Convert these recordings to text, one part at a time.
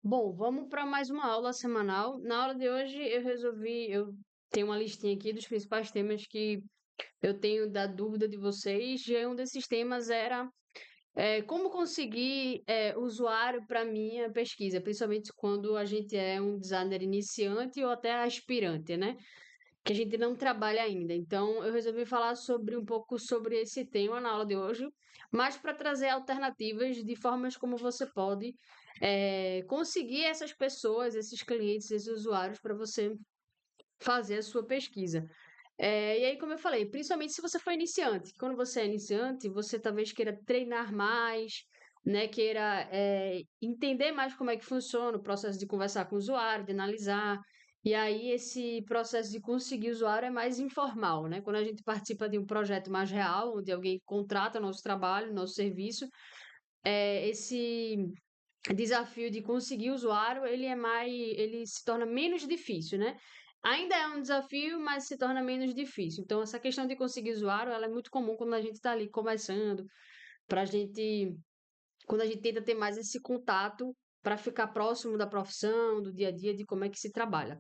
Bom, vamos para mais uma aula semanal. Na aula de hoje eu tenho uma listinha aqui dos principais temas que eu tenho da dúvida de vocês. E um desses temas era como conseguir usuário para minha pesquisa, principalmente quando a gente é um designer iniciante ou até aspirante, né? Que a gente não trabalha ainda. Então, eu resolvi falar sobre um pouco sobre esse tema na aula de hoje, mas para trazer alternativas de formas como você pode conseguir essas pessoas, esses clientes, esses usuários para você fazer a sua pesquisa. E aí, como eu falei, principalmente se você for iniciante, quando você é iniciante, você talvez queira treinar mais, né, queira entender mais como é que funciona o processo de conversar com o usuário, de analisar. E aí, esse processo de conseguir usuário é mais informal, né? Quando a gente participa de um projeto mais real, onde alguém contrata nosso trabalho, nosso serviço, esse desafio de conseguir usuário, ele se torna menos difícil, né? Ainda é um desafio, mas se torna menos difícil. Então, essa questão de conseguir usuário, ela é muito comum quando a gente está ali começando, para a gente, quando a gente tenta ter mais esse contato para ficar próximo da profissão, do dia a dia, de como é que se trabalha.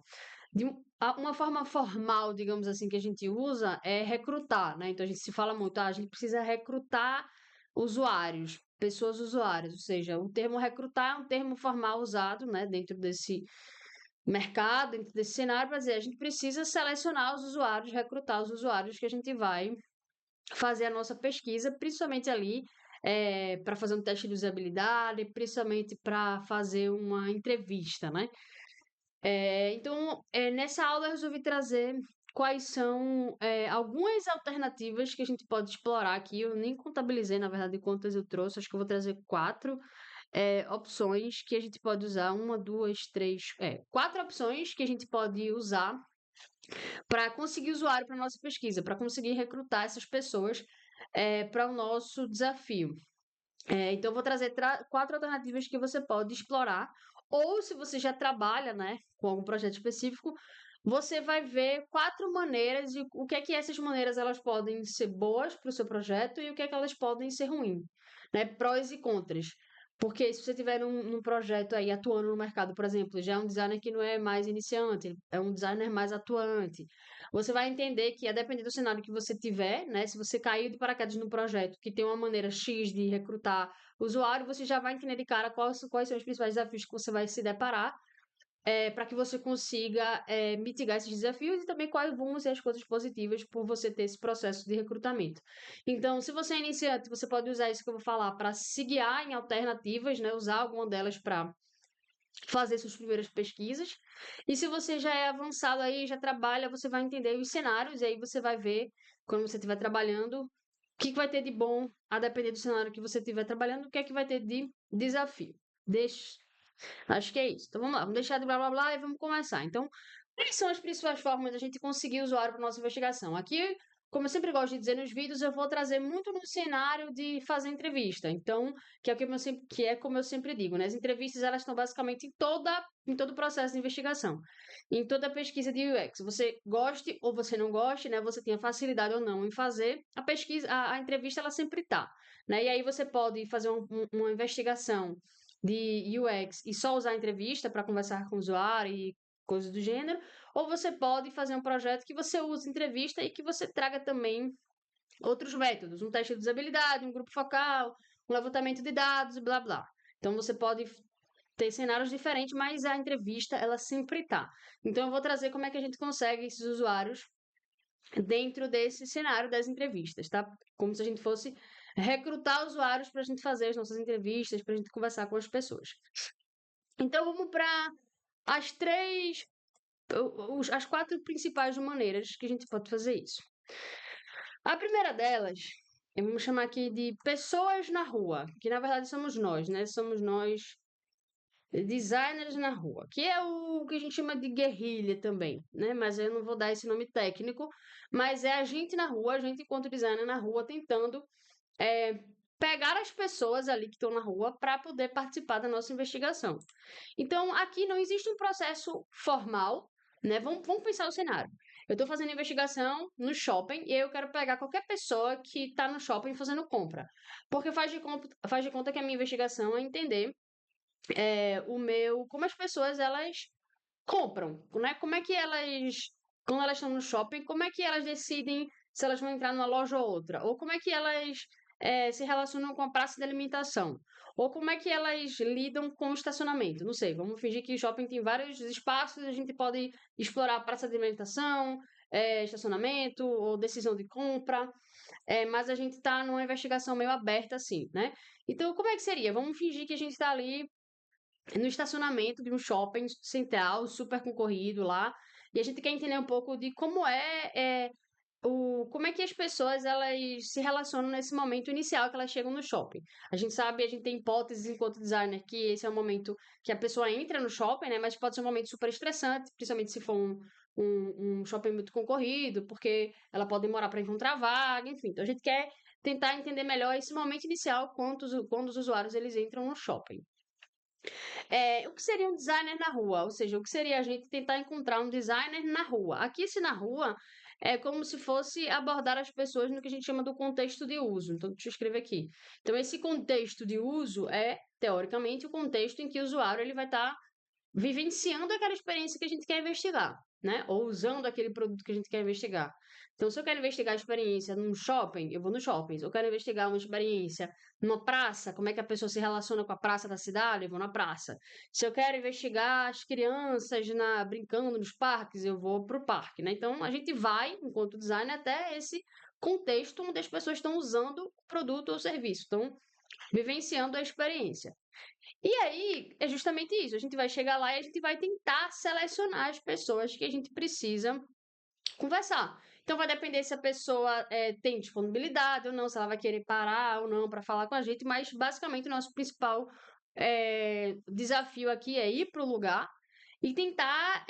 Uma forma formal, digamos assim, que a gente usa é recrutar, né? Então a gente se fala muito, a gente precisa recrutar usuários, pessoas usuárias, ou seja, o termo recrutar é um termo formal usado, né, dentro desse mercado, dentro desse cenário, para dizer, a gente precisa selecionar os usuários, recrutar os usuários que a gente vai fazer a nossa pesquisa, principalmente ali para fazer um teste de usabilidade, principalmente para fazer uma entrevista, né? Então, nessa aula eu resolvi trazer quais são algumas alternativas que a gente pode explorar aqui. Eu nem contabilizei, na verdade, quantas eu trouxe. Acho que eu vou trazer quatro opções que a gente pode usar. Uma, duas, três. Quatro opções que a gente pode usar para conseguir usuário para nossa pesquisa, para conseguir recrutar essas pessoas para o nosso desafio. Então, eu vou trazer quatro alternativas que você pode explorar, ou se você já trabalha, né, com algum projeto específico, você vai ver quatro maneiras e o que é que essas maneiras elas podem ser boas para o seu projeto e o que é que elas podem ser ruins, né, prós e contras. Porque se você tiver num projeto aí atuando no mercado, por exemplo, já é um designer que não é mais iniciante, é um designer mais atuante. Você vai entender que, a depender do cenário que você tiver, né? Se você caiu de paraquedas no projeto que tem uma maneira X de recrutar usuário, você já vai entender de cara quais são os principais desafios que você vai se deparar, para que você consiga mitigar esses desafios e também quais vão ser as coisas positivas por você ter esse processo de recrutamento. Então, se você é iniciante, você pode usar isso que eu vou falar para se guiar em alternativas, né? Usar alguma delas para fazer suas primeiras pesquisas. E se você já é avançado aí, já trabalha, você vai entender os cenários, e aí você vai ver, quando você estiver trabalhando, o que vai ter de bom, a depender do cenário que você estiver trabalhando, o que é que vai ter de desafio. Deixa... Acho que é isso. Então vamos lá, vamos deixar de blá blá blá e vamos começar. Então, quais são as principais formas de a gente conseguir usuário para nossa investigação? Aqui, como eu sempre gosto de dizer nos vídeos, eu vou trazer muito no cenário de fazer entrevista. Então, que é como eu sempre digo, né? As entrevistas elas estão basicamente em todo o processo de investigação, em toda a pesquisa de UX. Você goste ou você não goste, né? Você tenha facilidade ou não em fazer a pesquisa, a entrevista ela sempre está, né? E aí você pode fazer uma investigação de UX e só usar a entrevista para conversar com o usuário e coisas do gênero, ou você pode fazer um projeto que você use entrevista e que você traga também outros métodos, um teste de usabilidade, um grupo focal, um levantamento de dados e blá blá. Então você pode ter cenários diferentes, mas a entrevista ela sempre tá. Então eu vou trazer como é que a gente consegue esses usuários dentro desse cenário das entrevistas, tá? Como se a gente fosse recrutar usuários para a gente fazer as nossas entrevistas, para a gente conversar com as pessoas. Então vamos para as três as quatro principais maneiras que a gente pode fazer isso. A primeira delas, vamos chamar aqui de pessoas na rua, que na verdade somos nós, né? Somos nós designers na rua, que é o que a gente chama de guerrilha também, né? Mas eu não vou dar esse nome técnico, mas é a gente na rua, a gente enquanto designer na rua tentando é, pegar as pessoas ali que estão na rua para poder participar da nossa investigação. Então, aqui não existe um processo formal, né? Vamos pensar o cenário. Eu estou fazendo investigação no shopping e eu quero pegar qualquer pessoa que está no shopping fazendo compra. Porque faz de conta que a minha investigação é entender como as pessoas elas compram, né? Como é que elas, quando elas estão no shopping, como é que elas decidem se elas vão entrar numa loja ou outra? Ou como é que elas se relacionam com a praça de alimentação? Ou como é que elas lidam com o estacionamento? Não sei, vamos fingir que shopping tem vários espaços, a gente pode explorar a praça de alimentação, estacionamento ou decisão de compra, mas a gente está numa investigação meio aberta assim, né? Então, como é que seria? Vamos fingir que a gente está ali no estacionamento de um shopping central, super concorrido lá, e a gente quer entender um pouco de como é que as pessoas elas se relacionam nesse momento inicial que elas chegam no shopping. A gente sabe, a gente tem hipóteses enquanto designer que esse é o momento que a pessoa entra no shopping, né? Mas pode ser um momento super estressante, principalmente se for um shopping muito concorrido, porque ela pode demorar para encontrar vaga, enfim. Então a gente quer tentar entender melhor esse momento inicial quando os usuários eles entram no shopping. O que seria um designer na rua? Ou seja, o que seria a gente tentar encontrar um designer na rua? Aqui, se na rua, é como se fosse abordar as pessoas no que a gente chama do contexto de uso. Então, deixa eu escrever aqui. Então, esse contexto de uso é, teoricamente, o contexto em que o usuário ele vai estar vivenciando aquela experiência que a gente quer investigar, né? Ou usando aquele produto que a gente quer investigar. Então, se eu quero investigar a experiência num shopping, eu vou no shopping. Se eu quero investigar uma experiência numa praça, como é que a pessoa se relaciona com a praça da cidade, eu vou na praça. Se eu quero investigar as crianças brincando nos parques, eu vou para o parque, né? Então, a gente vai, enquanto designer, até esse contexto onde as pessoas estão usando o produto ou serviço, estão vivenciando a experiência. E aí, é justamente isso. A gente vai chegar lá e a gente vai tentar selecionar as pessoas que a gente precisa conversar. Então, vai depender se a pessoa tem disponibilidade ou não, se ela vai querer parar ou não para falar com a gente, mas basicamente o nosso principal desafio aqui é ir para o lugar e tentar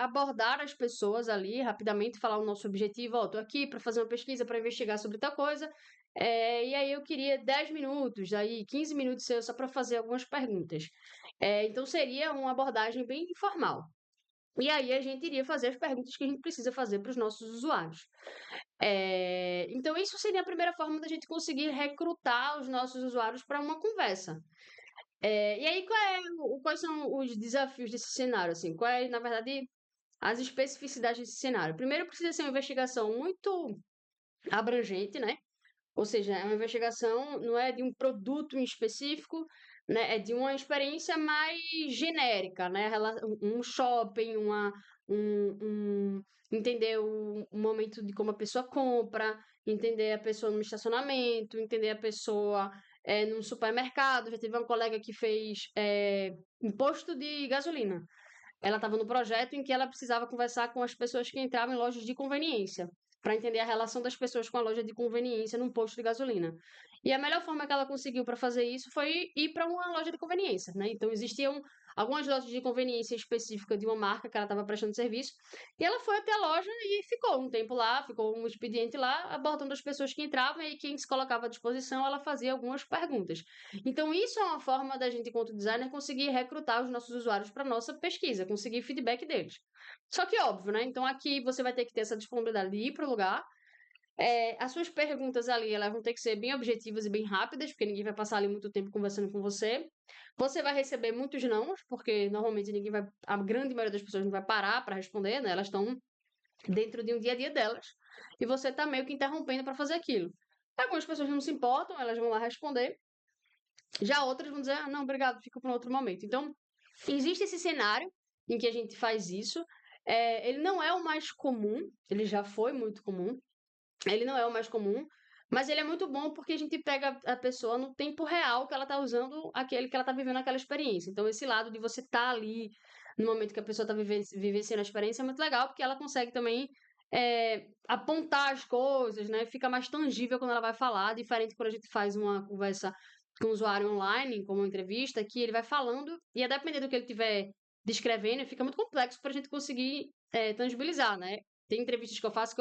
abordar as pessoas ali rapidamente, falar o nosso objetivo. Ó, tô aqui para fazer uma pesquisa, para investigar sobre tal coisa, e aí eu queria 10 minutos, aí 15 minutos seu só para fazer algumas perguntas. Então seria uma abordagem bem informal. E aí a gente iria fazer as perguntas que a gente precisa fazer para os nossos usuários. Então isso seria a primeira forma da gente conseguir recrutar os nossos usuários para uma conversa. E aí, quais são os desafios desse cenário? Assim, quais, na verdade, as especificidades desse cenário? Primeiro, precisa ser uma investigação muito abrangente, né? Ou seja, é uma investigação não é de um produto em específico, né? É de uma experiência mais genérica, né? Um shopping, entender o momento de como a pessoa compra, entender a pessoa no estacionamento, entender a pessoa num supermercado. Já teve uma colega que fez imposto de gasolina. Ela estava no projeto em que ela precisava conversar com as pessoas que entravam em lojas de conveniência, para entender a relação das pessoas com a loja de conveniência num posto de gasolina. E a melhor forma que ela conseguiu para fazer isso foi ir para uma loja de conveniência, né? Então existiam algumas lojas de conveniência específicas de uma marca que ela estava prestando serviço, e ela foi até a loja e ficou um tempo lá, ficou um expediente lá, abordando as pessoas que entravam e quem se colocava à disposição, ela fazia algumas perguntas. Então, isso é uma forma da gente, enquanto designer, conseguir recrutar os nossos usuários para nossa pesquisa, conseguir feedback deles. Só que, óbvio, né? Então, aqui você vai ter que ter essa disponibilidade de ir para o lugar. As suas perguntas ali, elas vão ter que ser bem objetivas e bem rápidas, porque ninguém vai passar ali muito tempo conversando com você. Você vai receber muitos nãos, porque normalmente a grande maioria das pessoas não vai parar para responder, né? Elas estão dentro de um dia a dia delas. E você está meio que interrompendo para fazer aquilo. Algumas pessoas não se importam, elas vão lá responder. Já outras vão dizer, ah, não, obrigado, fica para um outro momento. Então, existe esse cenário em que a gente faz isso. Ele não é o mais comum, ele já foi muito comum, ele não é o mais comum, mas ele é muito bom porque a gente pega a pessoa no tempo real que ela está usando aquele que ela está vivendo aquela experiência. Então, esse lado de você estar ali no momento que a pessoa está vivenciando a experiência é muito legal, porque ela consegue também apontar as coisas, né? Fica mais tangível quando ela vai falar, diferente quando a gente faz uma conversa com o usuário online, como uma entrevista, que ele vai falando, e a depender do que ele estiver descrevendo, fica muito complexo para a gente conseguir tangibilizar, né? Tem entrevistas que eu faço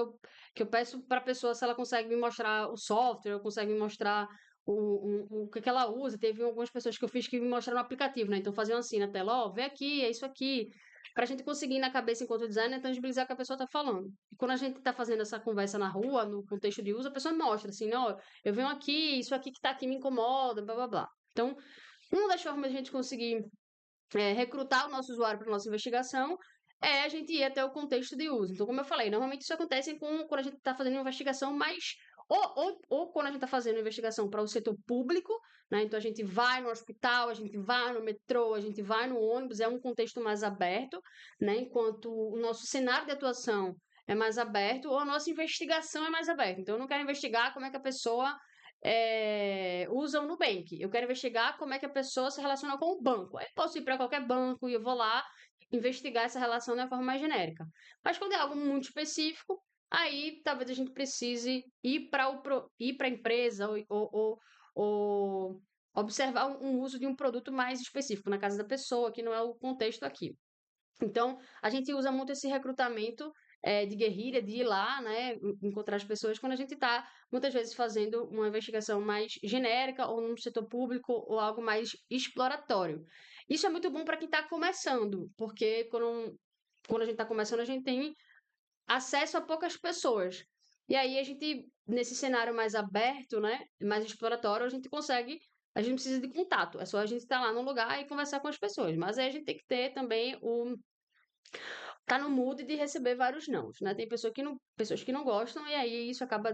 que eu peço para a pessoa se ela consegue me mostrar o software, ou consegue me mostrar o que ela usa. Teve algumas pessoas que eu fiz que me mostraram o aplicativo, né? Então faziam assim na tela, ó, vê aqui, é isso aqui. Pra gente conseguir na cabeça, enquanto designer, tangibilizar o que a pessoa tá falando. E quando a gente tá fazendo essa conversa na rua, no contexto de uso, a pessoa mostra assim, ó, eu venho aqui, isso aqui que tá aqui me incomoda, blá blá blá. Então, Uma das formas de a gente conseguir recrutar o nosso usuário para nossa investigação é a gente ir até o contexto de uso. Então, como eu falei, normalmente isso acontece quando a gente está fazendo uma investigação mais. Ou quando a gente está fazendo uma investigação para o setor público, né? Então a gente vai no hospital, a gente vai no metrô, a gente vai no ônibus, é um contexto mais aberto, né? Enquanto o nosso cenário de atuação é mais aberto, ou a nossa investigação é mais aberta. Então eu não quero investigar como é que a pessoa usa o Nubank. Eu quero investigar como é que a pessoa se relaciona com o banco. Aí eu posso ir para qualquer banco e eu vou lá investigar essa relação de uma forma mais genérica. Mas quando é algo muito específico, aí talvez a gente precise ir para a empresa ou observar um uso de um produto mais específico na casa da pessoa, que não é o contexto aqui. Então, a gente usa muito esse recrutamento de guerrilha, de ir lá, né, encontrar as pessoas, quando a gente está, muitas vezes, fazendo uma investigação mais genérica, ou no setor público, ou algo mais exploratório. Isso é muito bom para quem está começando, porque quando a gente está começando, a gente tem acesso a poucas pessoas. E aí, nesse cenário mais aberto, né, mais exploratório, a gente precisa de contato. É só a gente estar lá no lugar e conversar com as pessoas. Mas aí a gente tem que ter também tá no mood de receber vários nãos, né? Tem pessoas que não gostam e aí isso acaba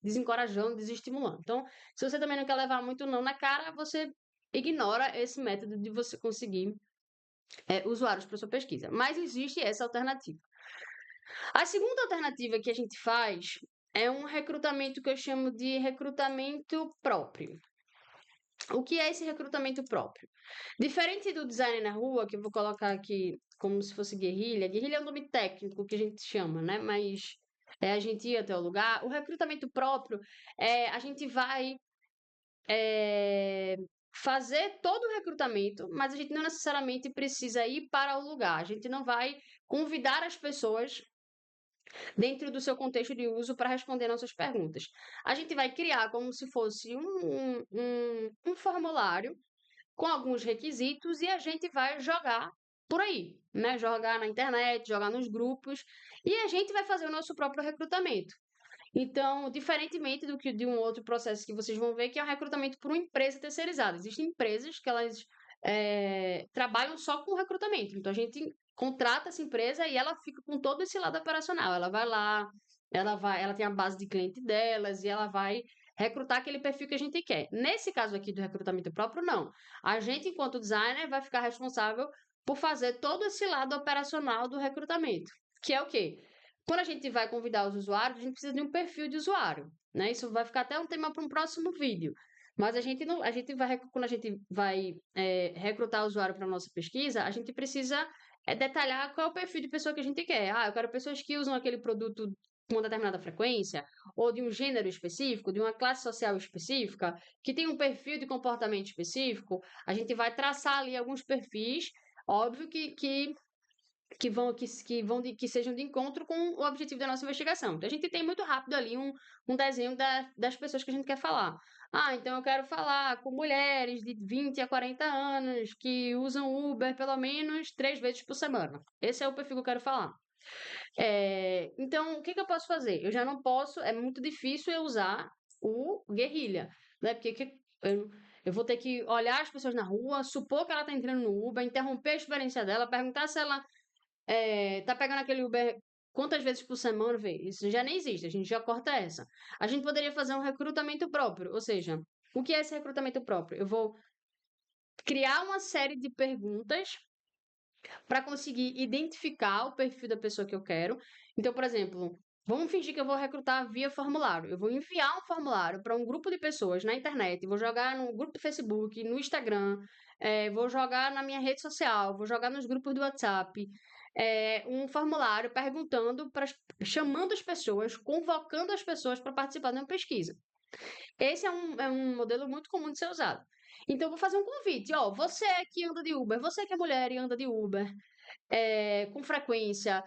desencorajando, desestimulando. Então, se você também não quer levar muito não na cara, você ignora esse método de você conseguir usuários para sua pesquisa. Mas existe essa alternativa. A segunda alternativa que a gente faz é um recrutamento que eu chamo de recrutamento próprio. O que é esse recrutamento próprio? Diferente do design na rua, que eu vou colocar aqui como se fosse guerrilha, guerrilha é um nome técnico que a gente chama, né? Mas é a gente ir até o lugar. O recrutamento próprio a gente vai fazer todo o recrutamento, mas a gente não necessariamente precisa ir para o lugar. A gente não vai convidar as pessoas dentro do seu contexto de uso para responder nossas perguntas. A gente vai criar como se fosse um formulário com alguns requisitos e a gente vai jogar por aí, né? Jogar na internet, jogar nos grupos e a gente vai fazer o nosso próprio recrutamento. Então, diferentemente do que de um outro processo que vocês vão ver, que é o recrutamento por uma empresa terceirizada. Existem empresas que elas trabalham só com recrutamento. Então, a gente contrata essa empresa e ela fica com todo esse lado operacional. Ela vai lá, ela tem a base de cliente delas e ela vai recrutar aquele perfil que a gente quer. Nesse caso aqui do recrutamento próprio, não. A gente, enquanto designer, vai ficar responsável por fazer todo esse lado operacional do recrutamento. Que é o quê? Quando a gente vai convidar os usuários, a gente precisa de um perfil de usuário, né? Isso vai ficar até um tema para um próximo vídeo. Mas a gente não, a gente vai, quando a gente vai recrutar o usuário para a nossa pesquisa, a gente precisa detalhar qual é o perfil de pessoa que a gente quer. Ah, eu quero pessoas que usam aquele produto com uma determinada frequência, ou de um gênero específico, de uma classe social específica, que tem um perfil de comportamento específico. A gente vai traçar ali alguns perfis, óbvio que sejam de encontro com o objetivo da nossa investigação. Então, a gente tem muito rápido ali um desenho das pessoas que a gente quer falar. Ah, então eu quero falar com mulheres de 20 a 40 anos que usam Uber pelo menos 3 vezes por semana. Esse é o perfil que eu quero falar. Então, o que eu posso fazer? Eu já não posso, é muito difícil eu usar o guerrilha, né? Porque eu vou ter que olhar as pessoas na rua, supor que ela está entrando no Uber, interromper a experiência dela, perguntar se ela tá pegando aquele Uber quantas vezes por semana, vê? Isso já nem existe, a gente já corta essa. A gente poderia fazer um recrutamento próprio, ou seja, o que é esse recrutamento próprio? Eu vou criar uma série de perguntas para conseguir identificar o perfil da pessoa que eu quero. Então, por exemplo, vamos fingir que eu vou recrutar via formulário. Eu vou enviar um formulário para um grupo de pessoas na internet, vou jogar no grupo do Facebook, no Instagram, vou jogar na minha rede social, vou jogar nos grupos do WhatsApp. Um formulário chamando as pessoas, convocando as pessoas para participar de uma pesquisa. Esse é um modelo muito comum de ser usado. Então, eu vou fazer um convite. Ó, você que anda de Uber, você que é mulher e anda de Uber com frequência,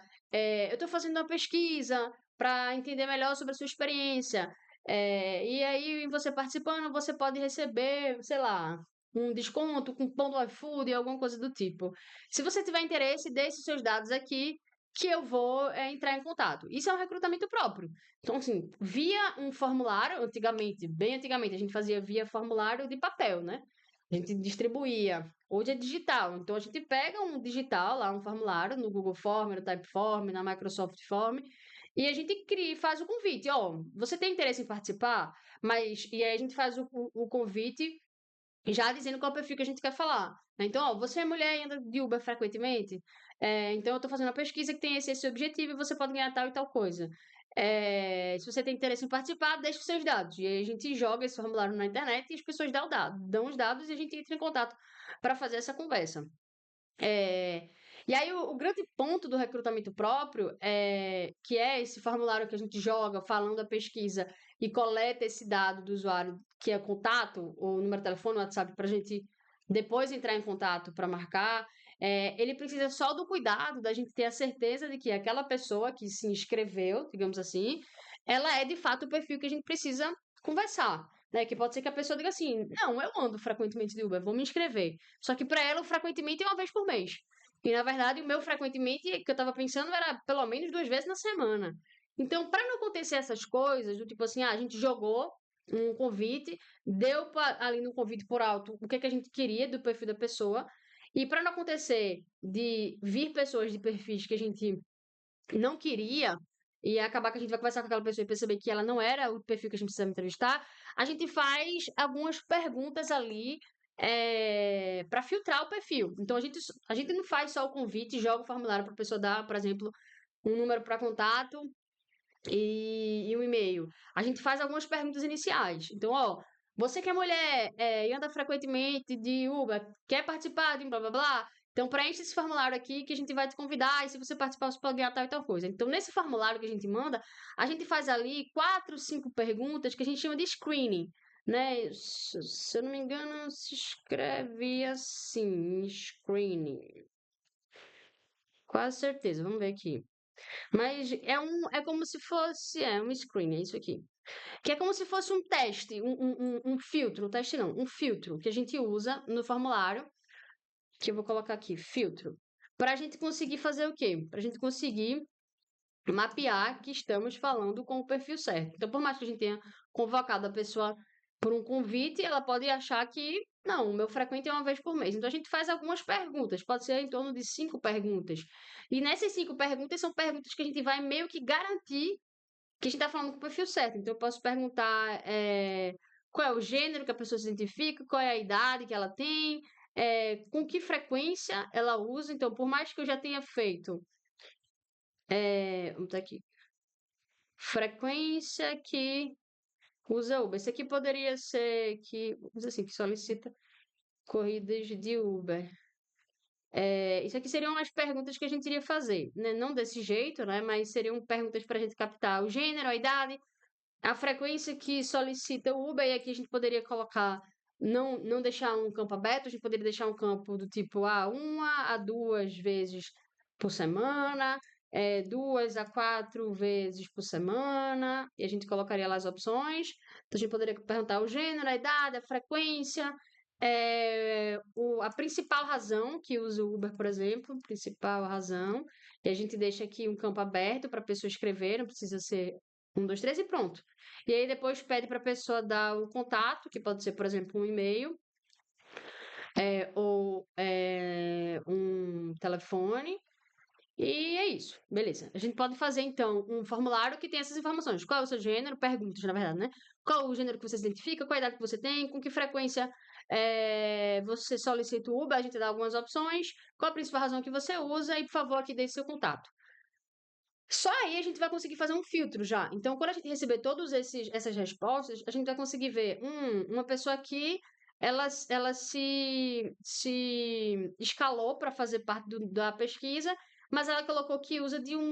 eu estou fazendo uma pesquisa para entender melhor sobre a sua experiência. E aí, você participando, você pode receber, sei lá, um desconto com pão do iFood, alguma coisa do tipo. Se você tiver interesse, deixe seus dados aqui que eu vou entrar em contato. Isso é um recrutamento próprio. Então, assim, via um formulário, antigamente, bem antigamente, a gente fazia via formulário de papel, né? A gente distribuía. Hoje é digital, então a gente pega um digital lá, um formulário no Google Form, no Typeform, na Microsoft Form, e a gente cria, faz o convite. Ó, você tem interesse em participar? E aí a gente faz o convite já dizendo qual perfil que a gente quer falar, né? Então, ó, você é mulher e anda de Uber frequentemente? Então eu estou fazendo uma pesquisa que tem esse objetivo e você pode ganhar tal e tal coisa. Se você tem interesse em participar, deixe os seus dados. E aí a gente joga esse formulário na internet e as pessoas dão os dados e a gente entra em contato para fazer essa conversa. É, e aí o grande ponto do recrutamento próprio que é esse formulário que a gente joga falando da pesquisa e coleta esse dado do usuário, que é contato, ou número de telefone, WhatsApp, para a gente depois entrar em contato para marcar. Ele precisa só do cuidado da gente ter a certeza de que aquela pessoa que se inscreveu, digamos assim, ela é de fato o perfil que a gente precisa conversar. Né? Que pode ser que a pessoa diga assim: não, eu ando frequentemente de Uber, vou me inscrever. Só que para ela, o frequentemente é uma vez por mês. E na verdade, o meu frequentemente, que eu estava pensando, era pelo menos 2 vezes na semana. Então, para não acontecer essas coisas, do tipo assim, a gente jogou um convite, ali no convite por alto o que a gente queria do perfil da pessoa, e para não acontecer de vir pessoas de perfis que a gente não queria, e acabar que a gente vai conversar com aquela pessoa e perceber que ela não era o perfil que a gente precisa entrevistar, a gente faz algumas perguntas ali para filtrar o perfil. Então a gente não faz só o convite e joga o formulário para a pessoa dar, por exemplo, um número para contato e um e-mail. A gente faz algumas perguntas iniciais. Então, ó, você que é mulher e anda frequentemente de Uber, quer participar de um blá blá blá? Então, preenche esse formulário aqui que a gente vai te convidar, e se você participar, você pode ganhar tal e tal coisa. Então, nesse formulário que a gente manda, a gente faz ali 4, 5 perguntas que a gente chama de screening, né? Se eu não me engano, se escreve assim, screening. Quase certeza, vamos ver aqui. Mas é como se fosse, um screening, é isso aqui. Que é como se fosse um teste, um filtro, um teste não, um filtro que a gente usa no formulário, que eu vou colocar aqui, filtro, para a gente conseguir fazer o quê? Para a gente conseguir mapear que estamos falando com o perfil certo. Então, por mais que a gente tenha convocado a pessoa por um convite, ela pode achar que, não, o meu frequente é uma vez por mês. Então, a gente faz algumas perguntas, pode ser em torno de 5 perguntas. E nessas 5 perguntas, são perguntas que a gente vai meio que garantir que a gente está falando com o perfil certo. Então, eu posso perguntar qual é o gênero que a pessoa se identifica, qual é a idade que ela tem, com que frequência ela usa. Então, por mais que eu já tenha feito, vamos botar aqui, frequência que usa Uber. Esse aqui poderia ser que, vamos dizer assim, que solicita corridas de Uber. Isso aqui seriam as perguntas que a gente iria fazer, né? Não desse jeito, né? Mas seriam perguntas para a gente captar o gênero, a idade, a frequência que solicita o Uber, e aqui a gente poderia colocar, não deixar um campo aberto, a gente poderia deixar um campo do tipo 1 a 2 vezes por semana, 2 a 4 vezes por semana, e a gente colocaria lá as opções. Então a gente poderia perguntar o gênero, a idade, a frequência, a principal razão que usa o Uber, por exemplo, principal razão, e a gente deixa aqui um campo aberto para a pessoa escrever, não precisa ser 1, 2, 3 e pronto. E aí depois pede para a pessoa dar o contato, que pode ser, por exemplo, um e-mail, ou um telefone, e é isso, beleza. A gente pode fazer, então, um formulário que tem essas informações. Qual é o seu gênero? Perguntas, na verdade, né? Qual o gênero que você se identifica? Qual a idade que você tem? Com que frequência você solicita o Uber? A gente dá algumas opções. Qual a principal razão que você usa? E, por favor, aqui deixe seu contato. Só aí a gente vai conseguir fazer um filtro já. Então, quando a gente receber todas essas respostas, a gente vai conseguir ver, uma pessoa aqui, ela se escalou para fazer parte da pesquisa, mas ela colocou que usa de 1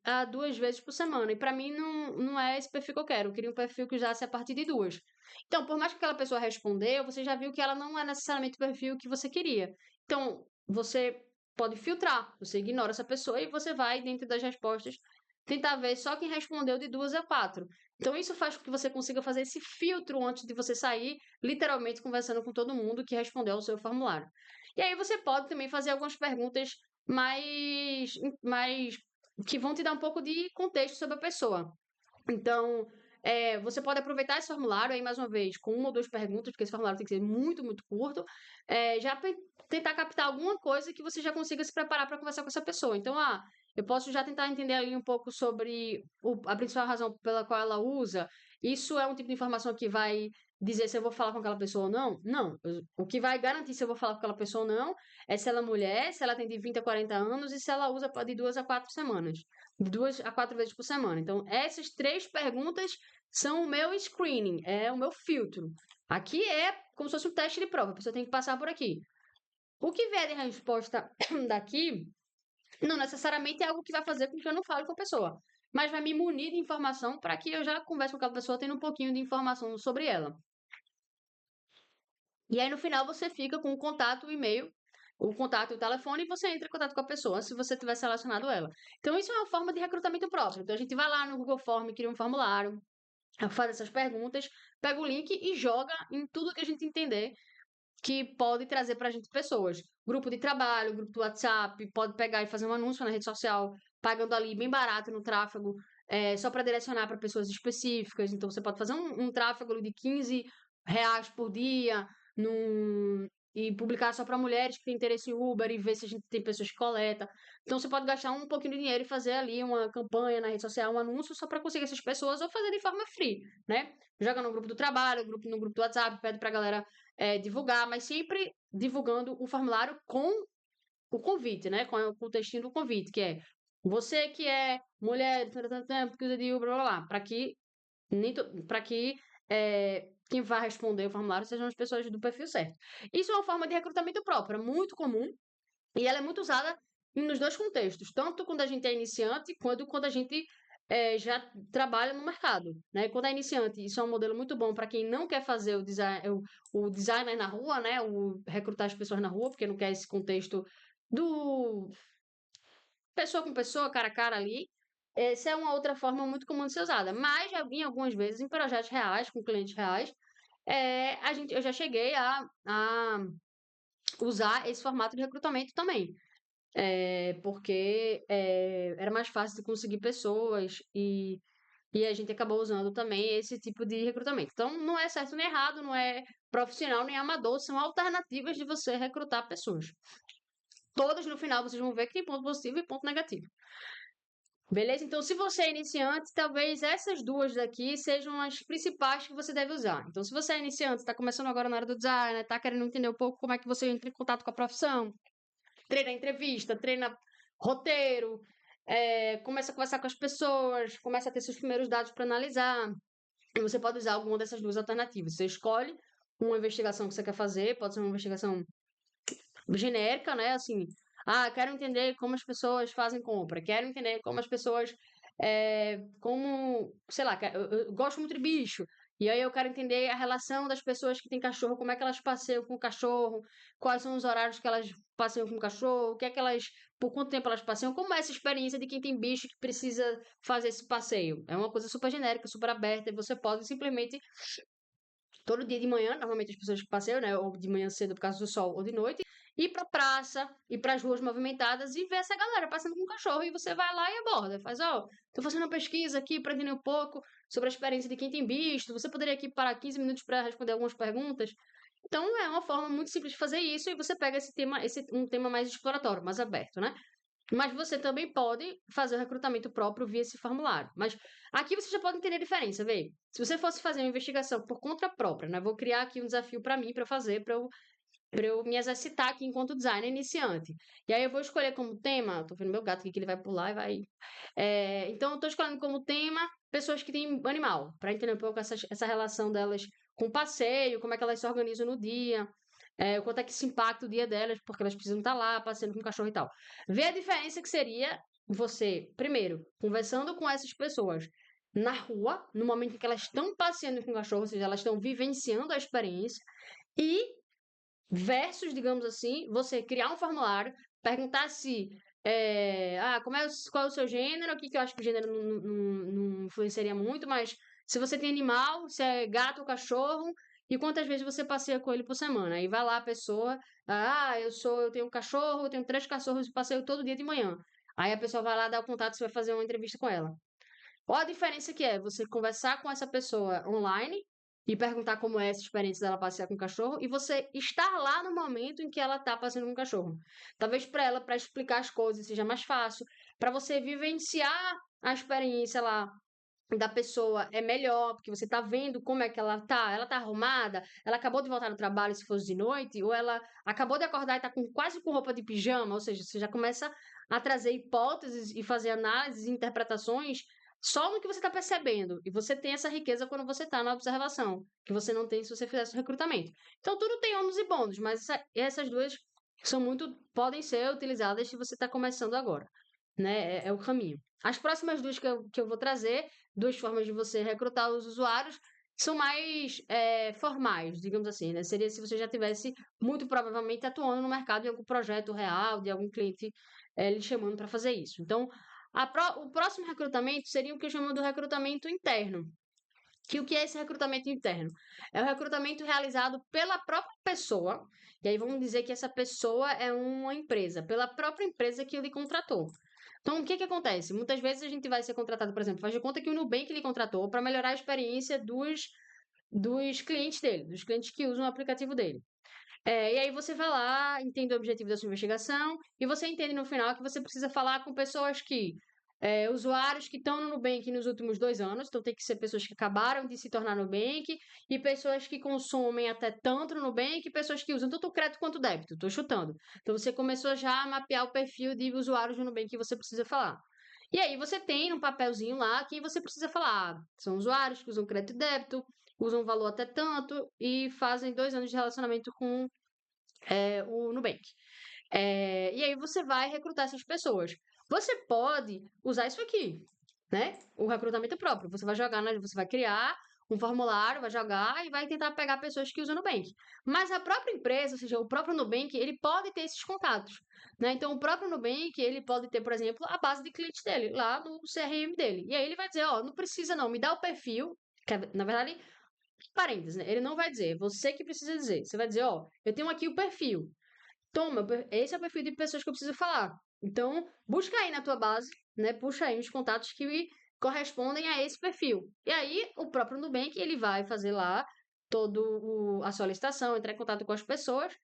a 2 vezes por semana. E para mim não é esse perfil que eu quero. Eu queria um perfil que usasse a partir de 2. Então, por mais que aquela pessoa respondeu, você já viu que ela não é necessariamente o perfil que você queria. Então, você pode filtrar. Você ignora essa pessoa e você vai, dentro das respostas, tentar ver só quem respondeu de 2 a 4. Então, isso faz com que você consiga fazer esse filtro antes de você sair, literalmente conversando com todo mundo que respondeu ao seu formulário. E aí você pode também fazer algumas perguntas mais que vão te dar um pouco de contexto sobre a pessoa. Então, Você pode aproveitar esse formulário aí, mais uma vez, com uma ou duas perguntas, porque esse formulário tem que ser muito, muito curto, já tentar captar alguma coisa que você já consiga se preparar para conversar com essa pessoa. Então, eu posso já tentar entender ali um pouco sobre a principal razão pela qual ela usa. Isso é um tipo de informação que vai dizer se eu vou falar com aquela pessoa ou não? Não. O que vai garantir se eu vou falar com aquela pessoa ou não é se ela é mulher, se ela tem de 20 a 40 anos e se ela usa de 2 a 4 semanas. De 2 a 4 vezes por semana. Então, essas 3 perguntas são o meu screening, é o meu filtro. Aqui é como se fosse um teste de prova, a pessoa tem que passar por aqui. O que vier de resposta daqui, não necessariamente é algo que vai fazer com que eu não fale com a pessoa, mas vai me munir de informação para que eu já converse com aquela pessoa tendo um pouquinho de informação sobre ela. E aí no final você fica com o contato, o e-mail, o contato e o telefone e você entra em contato com a pessoa se você tiver selecionado ela. Então isso é uma forma de recrutamento próprio. Então a gente vai lá no Google Form, cria um formulário, faz essas perguntas, pega o link e joga em tudo que a gente entender que pode trazer para a gente pessoas. Grupo de trabalho, grupo do WhatsApp, pode pegar e fazer um anúncio na rede social, pagando ali bem barato no tráfego, só para direcionar para pessoas específicas. Então você pode fazer um tráfego de R$ 15 por dia e publicar só para mulheres que têm interesse em Uber e ver se a gente tem pessoas que coletam. Então você pode gastar um pouquinho de dinheiro e fazer ali uma campanha na rede social, um anúncio só para conseguir essas pessoas ou fazer de forma free, né? Joga no grupo do trabalho, no grupo do WhatsApp, pede pra galera divulgar, mas sempre divulgando o formulário com o convite, né? Com o textinho do convite, que é você que é mulher, que usa de Uber, blá blá blá, para que quem vai responder o formulário sejam as pessoas do perfil certo. Isso é uma forma de recrutamento própria, muito comum, e ela é muito usada nos dois contextos, tanto quando a gente é iniciante, quanto quando a gente já trabalha no mercado, né? Quando é iniciante, isso é um modelo muito bom para quem não quer fazer o designer na rua, né? O recrutar as pessoas na rua, porque não quer esse contexto do pessoa com pessoa, cara a cara ali. Essa é uma outra forma muito comum de ser usada. Mas já vi algumas vezes em projetos reais, com clientes reais, eu já cheguei a usar esse formato de recrutamento também. Porque era mais fácil de conseguir pessoas e a gente acabou usando também esse tipo de recrutamento. Então, não é certo nem errado, não é profissional nem amador, são alternativas de você recrutar pessoas. Todas no final vocês vão ver que tem ponto positivo e ponto negativo. Beleza? Então, se você é iniciante, talvez essas duas daqui sejam as principais que você deve usar. Então, se você é iniciante, está começando agora na área do design, está querendo entender um pouco como é que você entra em contato com a profissão, treina entrevista, treina roteiro, começa a conversar com as pessoas, começa a ter seus primeiros dados para analisar. E você pode usar alguma dessas duas alternativas. Você escolhe uma investigação que você quer fazer, pode ser uma investigação genérica, né? Assim, quero entender como as pessoas fazem compra, quero entender como as pessoas, como, sei lá, eu gosto muito de bicho, e aí eu quero entender a relação das pessoas que têm cachorro, como é que elas passeiam com o cachorro, quais são os horários que elas passeiam com o cachorro, o que é que elas, por quanto tempo elas passeiam, como é essa experiência de quem tem bicho que precisa fazer esse passeio. É uma coisa super genérica, super aberta, e você pode simplesmente todo dia de manhã, normalmente as pessoas que passeiam, né, ou de manhã cedo por causa do sol, ou de noite, ir pra praça, ir pras ruas movimentadas e ver essa galera passando com o cachorro. E você vai lá e aborda, faz, tô fazendo uma pesquisa aqui para entender um pouco sobre a experiência de quem tem visto. Você poderia aqui parar 15 minutos para responder algumas perguntas? Então é uma forma muito simples de fazer isso e você pega um tema mais exploratório, mais aberto, né? Mas você também pode fazer o recrutamento próprio via esse formulário. Mas aqui você já pode entender a diferença, vê? Se você fosse fazer uma investigação por conta própria, né? Vou criar aqui um desafio para mim, para fazer, para eu me exercitar aqui enquanto designer iniciante. E aí eu vou escolher como tema, tô vendo meu gato aqui que ele vai pular e vai. Então eu tô escolhendo como tema pessoas que têm animal, para entender um pouco essa relação delas com o passeio, como é que elas se organizam no dia. O quanto é que isso impacta o dia delas, porque elas precisam estar lá passeando com o cachorro e tal. Ver a diferença que seria você, primeiro, conversando com essas pessoas na rua, no momento em que elas estão passeando com o cachorro, ou seja, elas estão vivenciando a experiência, e versus, digamos assim, você criar um formulário, perguntar se qual é o seu gênero, aqui que eu acho que o gênero não influenciaria muito, mas se você tem animal, se é gato ou cachorro, e quantas vezes você passeia com ele por semana. Aí vai lá a pessoa, eu tenho um cachorro, eu tenho 3 cachorros e passeio todo dia de manhã. Aí a pessoa vai lá dar o contato, você vai fazer uma entrevista com ela. Ou a diferença que é você conversar com essa pessoa online e perguntar como é essa experiência dela passear com o cachorro e você estar lá no momento em que ela está passeando com o cachorro. Talvez para ela, para explicar as coisas, seja mais fácil, para você vivenciar a experiência lá da pessoa é melhor, porque você tá vendo como é que ela tá arrumada, ela acabou de voltar do trabalho se fosse de noite, ou ela acabou de acordar e tá quase com roupa de pijama, ou seja, você já começa a trazer hipóteses e fazer análises e interpretações só no que você está percebendo. E você tem essa riqueza quando você está na observação, que você não tem se você fizesse o recrutamento. Então tudo tem ônus e bônus, mas essas duas podem ser utilizadas se você está começando agora, né? É o caminho. As próximas duas que eu vou trazer, duas formas de você recrutar os usuários, são mais formais, digamos assim, né? Seria se você já tivesse, muito provavelmente, atuando no mercado de algum projeto real, de algum cliente lhe chamando para fazer isso. Então, o próximo recrutamento seria o que eu chamo do recrutamento interno. Que o que é esse recrutamento interno? É o recrutamento realizado pela própria pessoa, e aí vamos dizer que essa pessoa é uma empresa, pela própria empresa que lhe contratou. Então, o que acontece? Muitas vezes a gente vai ser contratado, por exemplo, faz de conta que o Nubank lhe contratou para melhorar a experiência dos clientes dele, dos clientes que usam o aplicativo dele. E aí você vai lá, entende o objetivo da sua investigação, e você entende no final que você precisa falar com pessoas usuários que estão no Nubank nos últimos 2 anos, então tem que ser pessoas que acabaram de se tornar Nubank, e pessoas que consomem até tanto no Nubank, e pessoas que usam tanto crédito quanto débito, estou chutando. Então você começou já a mapear o perfil de usuários do Nubank que você precisa falar. E aí você tem um papelzinho lá que você precisa falar, são usuários que usam crédito e débito, usam valor até tanto e fazem 2 anos de relacionamento com o Nubank. E aí você vai recrutar essas pessoas. Você pode usar isso aqui, né? O recrutamento próprio. Você vai jogar, você vai criar um formulário, vai jogar e vai tentar pegar pessoas que usam o Nubank. Mas a própria empresa, ou seja, o próprio Nubank, ele pode ter esses contatos, né? Então, o próprio Nubank, ele pode ter, por exemplo, a base de clientes dele, lá no CRM dele. E aí ele vai dizer, ó, não precisa não, me dá o perfil, que na verdade, parênteses, né? Ele não vai dizer, você que precisa dizer. Você vai dizer, ó, eu tenho aqui o perfil. Toma, esse é o perfil de pessoas que eu preciso falar. Então, busca aí na tua base, né? Puxa aí os contatos que correspondem a esse perfil. E aí, o próprio Nubank, ele vai fazer lá a solicitação, entrar em contato com as pessoas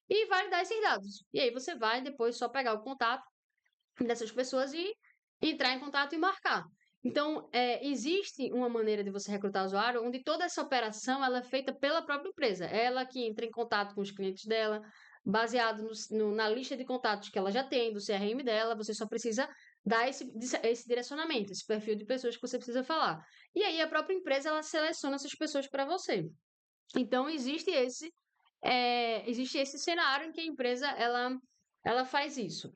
e validar esses dados. E aí você vai depois só pegar o contato dessas pessoas e entrar em contato e marcar. Então, existe uma maneira de você recrutar usuário onde toda essa operação ela é feita pela própria empresa. Ela que entra em contato com os clientes dela, baseado na lista de contatos que ela já tem, do CRM dela, você só precisa dar esse direcionamento, esse perfil de pessoas que você precisa falar. E aí a própria empresa ela seleciona essas pessoas para você. Então, existe esse cenário em que a empresa ela faz isso.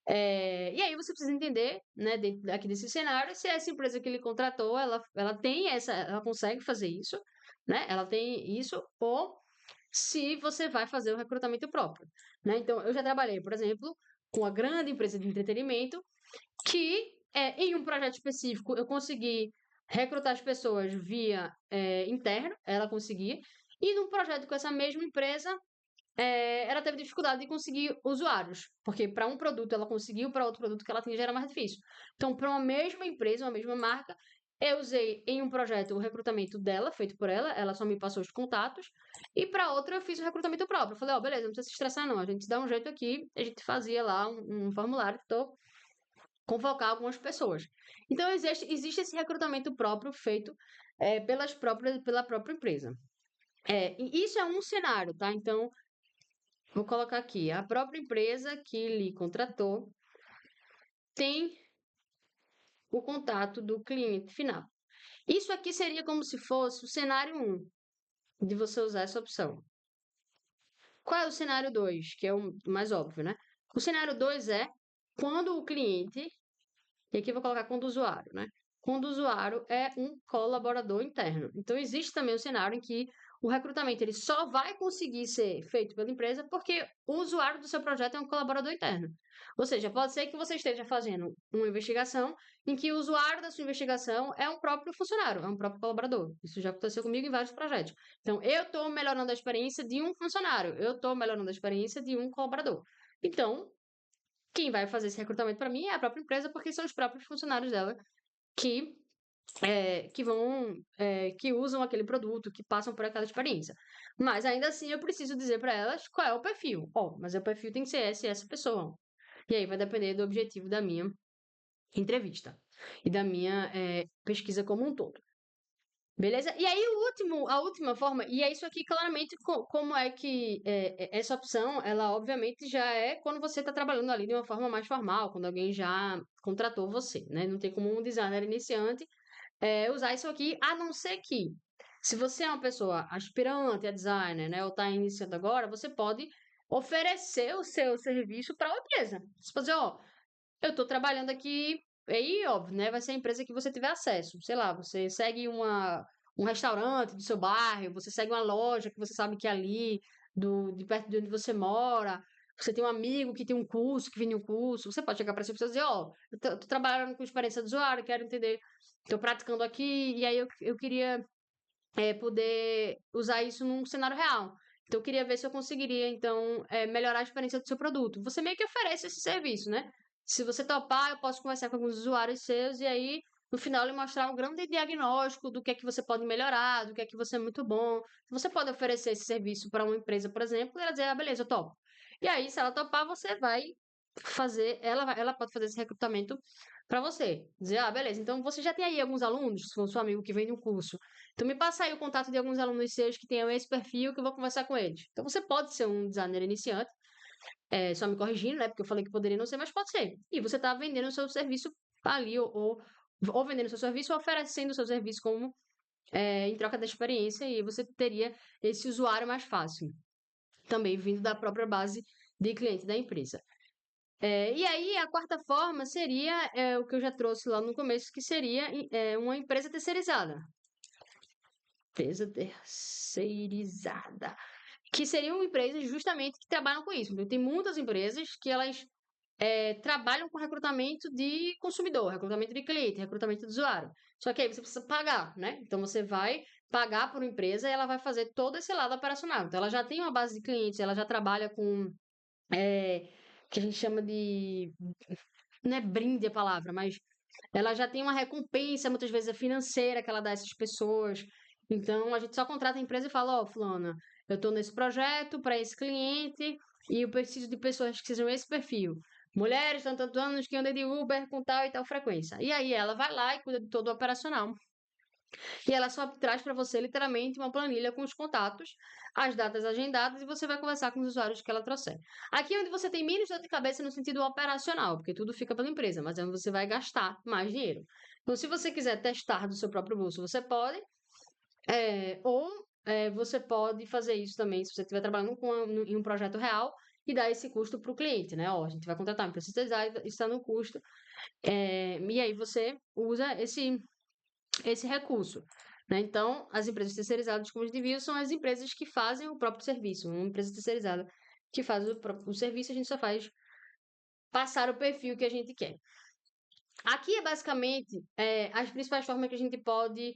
E aí você precisa entender, né, dentro aqui desse cenário, se essa empresa que ele contratou, ela consegue fazer isso, né? Ela tem isso, ou se você vai fazer o recrutamento próprio, né? Então, eu já trabalhei, por exemplo, com uma grande empresa de entretenimento que, em um projeto específico, eu consegui recrutar as pessoas via interno, ela conseguia, e num projeto com essa mesma empresa, ela teve dificuldade de conseguir usuários, porque para um produto ela conseguiu, para outro produto que ela tinha já era mais difícil. Então, para uma mesma empresa, uma mesma marca, eu usei em um projeto o recrutamento dela, feito por ela, ela só me passou os contatos, e para outra eu fiz o recrutamento próprio. Eu falei, ó, beleza, não precisa se estressar não, a gente dá um jeito aqui, a gente fazia lá um formulário, tentou convocar algumas pessoas. Então, existe esse recrutamento próprio feito pela própria empresa. E isso é um cenário, tá? Então, vou colocar aqui, a própria empresa que lhe contratou tem o contato do cliente final. Isso aqui seria como se fosse o cenário 1 de você usar essa opção. Qual é o cenário 2, que é o mais óbvio, né? O cenário 2 é quando o cliente, e aqui eu vou colocar quando o usuário, né? Quando o usuário é um colaborador interno. Então, existe também um cenário em que o recrutamento ele só vai conseguir ser feito pela empresa porque o usuário do seu projeto é um colaborador interno. Ou seja, pode ser que você esteja fazendo uma investigação em que o usuário da sua investigação é um próprio funcionário, é um próprio colaborador. Isso já aconteceu comigo em vários projetos. Então, eu estou melhorando a experiência de um funcionário, eu estou melhorando a experiência de um colaborador. Então, quem vai fazer esse recrutamento para mim é a própria empresa, porque são os próprios funcionários dela que que usam aquele produto, que passam por aquela experiência. Mas ainda assim eu preciso dizer para elas qual é o perfil. Ó, mas o perfil tem que ser essa e essa pessoa. E aí vai depender do objetivo da minha entrevista e da minha pesquisa como um todo. Beleza? E aí, a última forma, e é isso aqui claramente como é que essa opção, ela obviamente já é quando você está trabalhando ali de uma forma mais formal, quando alguém já contratou você, né? Não tem como um designer iniciante usar isso aqui, a não ser que, se você é uma pessoa aspirante a designer, né, ou está iniciando agora, você pode oferecer o seu serviço para uma empresa. Você pode dizer, ó, eu estou trabalhando aqui, aí, óbvio, né? Vai ser a empresa que você tiver acesso. Sei lá, você segue um restaurante do seu bairro, você segue uma loja que você sabe que é ali, de perto de onde você mora. Você tem um amigo que tem um curso, que vende um curso. Você pode chegar para essa pessoa e dizer, ó, tô trabalhando com experiência de usuário, quero entender, estou praticando aqui, e aí eu queria poder usar isso num cenário real. Então, eu queria ver se eu conseguiria, então, melhorar a experiência do seu produto. Você meio que oferece esse serviço, né? Se você topar, eu posso conversar com alguns usuários seus e aí, no final, ele mostrar um grande diagnóstico do que é que você pode melhorar, do que é que você é muito bom. Você pode oferecer esse serviço para uma empresa, por exemplo, e ela dizer, ah, beleza, eu topo. E aí, se ela topar, você vai fazer, ela pode fazer esse recrutamento para você. Dizer, ah, beleza, então você já tem aí alguns alunos, se for seu amigo que vende um curso. Então, me passa aí o contato de alguns alunos seus que tenham esse perfil que eu vou conversar com eles. Então, você pode ser um designer iniciante, só me corrigindo, né? Porque eu falei que poderia não ser, mas pode ser. E você está vendendo o seu serviço ali, ou vendendo o seu serviço, ou oferecendo o seu serviço como em troca da experiência, e você teria esse usuário mais fácil. Também vindo da própria base de cliente da empresa. E aí, a quarta forma seria o que eu já trouxe lá no começo, que seria uma empresa terceirizada. Empresa terceirizada. Que seriam empresas justamente que trabalham com isso. Tem muitas empresas que elas trabalham com recrutamento de consumidor, recrutamento de cliente, recrutamento de usuário. Só que aí você precisa pagar, né? Então você vai pagar por uma empresa e ela vai fazer todo esse lado operacional. Então ela já tem uma base de clientes, ela já trabalha com que a gente chama de. Não é brinde a palavra, mas ela já tem uma recompensa, muitas vezes é financeira, que ela dá a essas pessoas. Então, a gente só contrata a empresa e fala, ó, fulana, eu estou nesse projeto para esse cliente e eu preciso de pessoas que sejam esse perfil. Mulheres, tantos anos, que andam de Uber com tal e tal frequência. E aí ela vai lá e cuida de todo o operacional. E ela só traz para você, literalmente, uma planilha com os contatos, as datas agendadas e você vai conversar com os usuários que ela trouxer. Aqui é onde você tem menos dor de cabeça no sentido operacional, porque tudo fica pela empresa, mas é onde você vai gastar mais dinheiro. Então, se você quiser testar do seu próprio bolso, você pode, você pode fazer isso também, se você estiver trabalhando em um projeto real, e dar esse custo para o cliente, né? Ó, a gente vai contratar uma empresa terceirizada, isso está no custo, e aí você usa esse recurso. Né? Então, as empresas terceirizadas, como a gente viu, são as empresas que fazem o próprio serviço. Uma empresa terceirizada que faz o serviço, a gente só faz passar o perfil que a gente quer. Aqui é basicamente as principais formas que a gente pode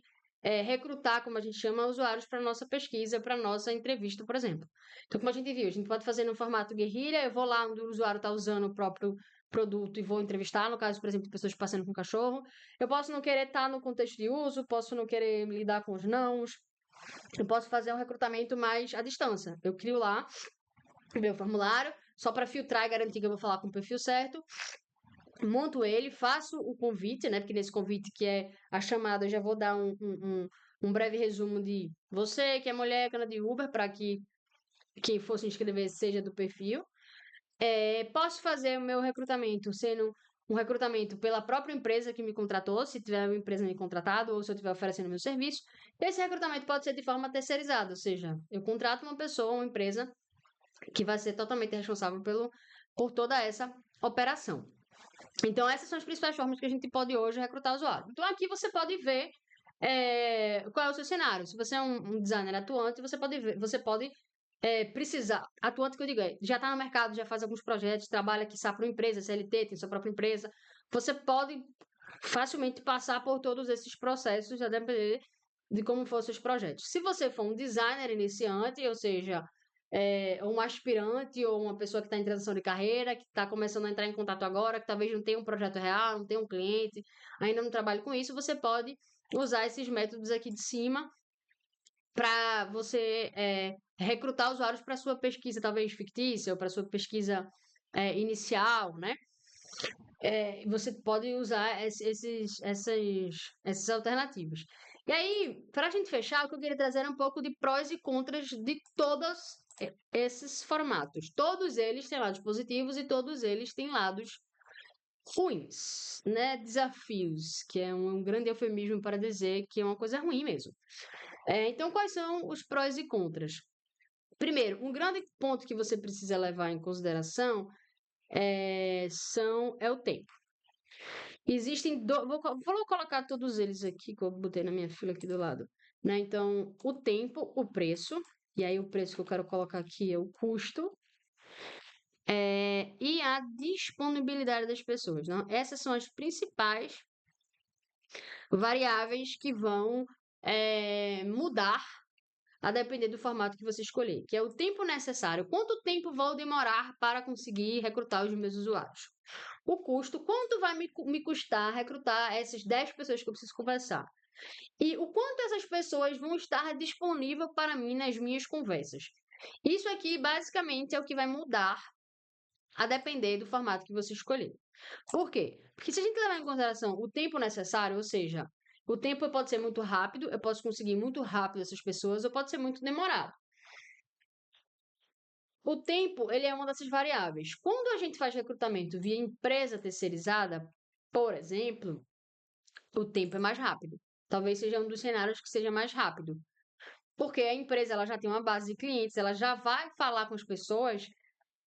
recrutar, como a gente chama, usuários para nossa pesquisa, para nossa entrevista, por exemplo. Então, como a gente viu, a gente pode fazer no formato guerrilha, eu vou lá onde o usuário está usando o próprio produto e vou entrevistar, no caso, por exemplo, de pessoas passando com cachorro. Eu posso não querer estar no contexto de uso, posso não querer lidar com os nãos, eu posso fazer um recrutamento mais à distância. Eu crio lá o meu formulário, só para filtrar e garantir que eu vou falar com o perfil certo, monto ele, faço o convite, né? Porque nesse convite que é a chamada, eu já vou dar um breve resumo de você que é mulher, que anda de Uber, para que quem for se inscrever seja do perfil. Posso fazer o meu recrutamento sendo um recrutamento pela própria empresa que me contratou, se tiver uma empresa me contratado ou se eu estiver oferecendo meu serviço. Esse recrutamento pode ser de forma terceirizada, ou seja, eu contrato uma pessoa, uma empresa que vai ser totalmente responsável por toda essa operação. Então, essas são as principais formas que a gente pode hoje recrutar usuário. Então, aqui você pode ver qual é o seu cenário. Se você é um designer atuante, você pode ver, você pode precisar. Atuante que eu digo já está no mercado, já faz alguns projetos, trabalha aqui para uma empresa, CLT, tem sua própria empresa. Você pode facilmente passar por todos esses processos, a depender de como foram seus projetos. Se você for um designer iniciante, ou seja, um aspirante ou uma pessoa que está em transição de carreira, que está começando a entrar em contato agora, que talvez não tenha um projeto real, não tenha um cliente, ainda não trabalhe com isso, você pode usar esses métodos aqui de cima para você recrutar usuários para sua pesquisa, talvez fictícia, ou para sua pesquisa inicial, né? Você pode usar essas alternativas. E aí, para a gente fechar, o que eu queria trazer é um pouco de prós e contras de todos esses formatos. Todos eles têm lados positivos e todos eles têm lados ruins, né? Desafios, que é um grande eufemismo para dizer que é uma coisa ruim mesmo. Então, quais são os prós e contras? Primeiro, um grande ponto que você precisa levar em consideração é o tempo. Existem. Vou colocar todos eles aqui, que eu botei na minha fila aqui do lado. Né? Então, o tempo, o preço, e aí o preço que eu quero colocar aqui é o custo, e a disponibilidade das pessoas. Né? Essas são as principais variáveis que vão mudar a depender do formato que você escolher, que é o tempo necessário. Quanto tempo vou demorar para conseguir recrutar os meus usuários? O custo, quanto vai me custar recrutar essas 10 pessoas que eu preciso conversar? E o quanto essas pessoas vão estar disponíveis para mim nas minhas conversas? Isso aqui, basicamente, é o que vai mudar a depender do formato que você escolher. Por quê? Porque se a gente levar em consideração o tempo necessário, ou seja, o tempo pode ser muito rápido, eu posso conseguir muito rápido essas pessoas, ou pode ser muito demorado. O tempo, ele é uma dessas variáveis. Quando a gente faz recrutamento via empresa terceirizada, por exemplo, o tempo é mais rápido. Talvez seja um dos cenários que seja mais rápido. Porque a empresa ela já tem uma base de clientes, ela já vai falar com as pessoas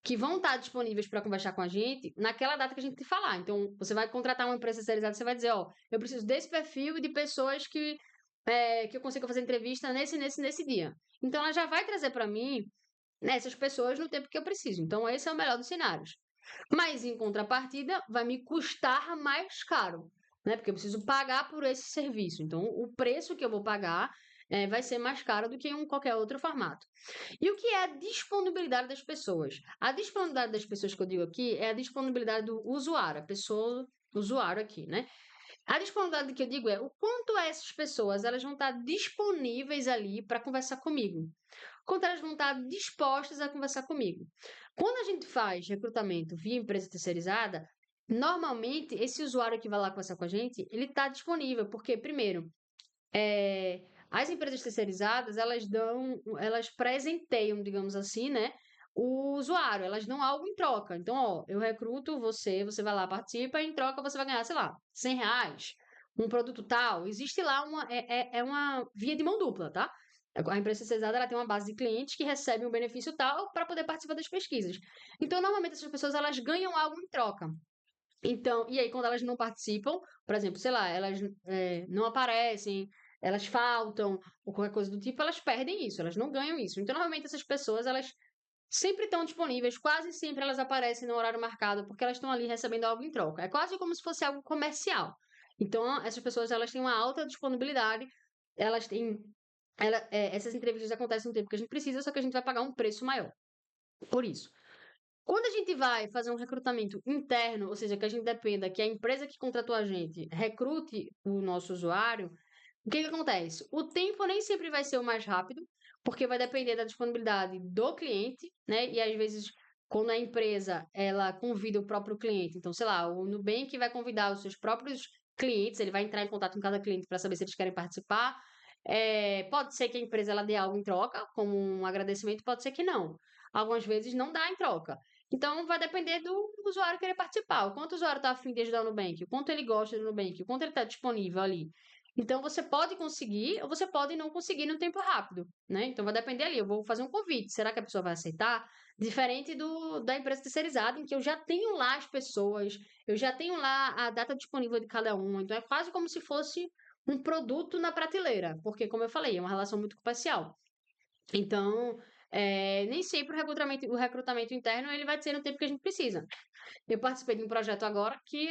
que vão estar disponíveis para conversar com a gente naquela data que a gente te falar. Então, você vai contratar uma empresa terceirizada, você vai dizer, ó, eu preciso desse perfil de pessoas que eu consiga fazer entrevista nesse dia. Então, ela já vai trazer para mim essas pessoas no tempo que eu preciso. Então, esse é o melhor dos cenários. Mas, em contrapartida, vai me custar mais caro, né? Porque eu preciso pagar por esse serviço. Então, o preço que eu vou pagar vai ser mais caro do que em qualquer outro formato. E o que é a disponibilidade das pessoas? A disponibilidade das pessoas que eu digo aqui é a disponibilidade do usuário, a pessoa usuário aqui, né? A disponibilidade que eu digo é o quanto essas pessoas elas vão estar disponíveis ali para conversar comigo. Quanto elas vão estar dispostas a conversar comigo. Quando a gente faz recrutamento via empresa terceirizada, normalmente esse usuário que vai lá conversar com a gente, ele está disponível, porque, primeiro, as empresas terceirizadas, elas presenteiam, digamos assim, né, o usuário, elas dão algo em troca. Então, ó, eu recruto você, você vai lá, participa, e em troca você vai ganhar, sei lá, R$ 100, um produto tal. Existe lá uma via de mão dupla, tá? A empresa terceirizada, ela tem uma base de clientes que recebem um benefício tal para poder participar das pesquisas. Então, normalmente, essas pessoas, elas ganham algo em troca. Então, e aí, quando elas não participam, por exemplo, sei lá, elas não aparecem, elas faltam, ou qualquer coisa do tipo, elas perdem isso, elas não ganham isso. Então, normalmente, essas pessoas, elas sempre estão disponíveis, quase sempre elas aparecem no horário marcado, porque elas estão ali recebendo algo em troca. É quase como se fosse algo comercial. Então, essas pessoas, elas têm uma alta disponibilidade, elas têm. Essas entrevistas acontecem no tempo que a gente precisa, só que a gente vai pagar um preço maior. Por isso. Quando a gente vai fazer um recrutamento interno, ou seja, que a gente dependa que a empresa que contratou a gente recrute o nosso usuário, o que acontece? O tempo nem sempre vai ser o mais rápido, porque vai depender da disponibilidade do cliente, né? E às vezes, quando a empresa ela convida o próprio cliente, então, sei lá, o Nubank vai convidar os seus próprios clientes, ele vai entrar em contato com cada cliente para saber se eles querem participar. Pode ser que a empresa ela dê algo em troca, como um agradecimento, pode ser que não. Algumas vezes não dá em troca. Então, vai depender do usuário querer participar. O quanto o usuário está afim de ajudar o Nubank, o quanto ele gosta do Nubank, o quanto ele está disponível ali. Então, você pode conseguir ou você pode não conseguir no tempo rápido, né? Então, vai depender ali. Eu vou fazer um convite. Será que a pessoa vai aceitar? Diferente da empresa terceirizada, em que eu já tenho lá as pessoas, eu já tenho lá a data disponível de cada um. Então, é quase como se fosse um produto na prateleira. Porque, como eu falei, é uma relação muito comercial. Então, nem sempre o recrutamento interno ele vai ser no tempo que a gente precisa. Eu participei de um projeto agora que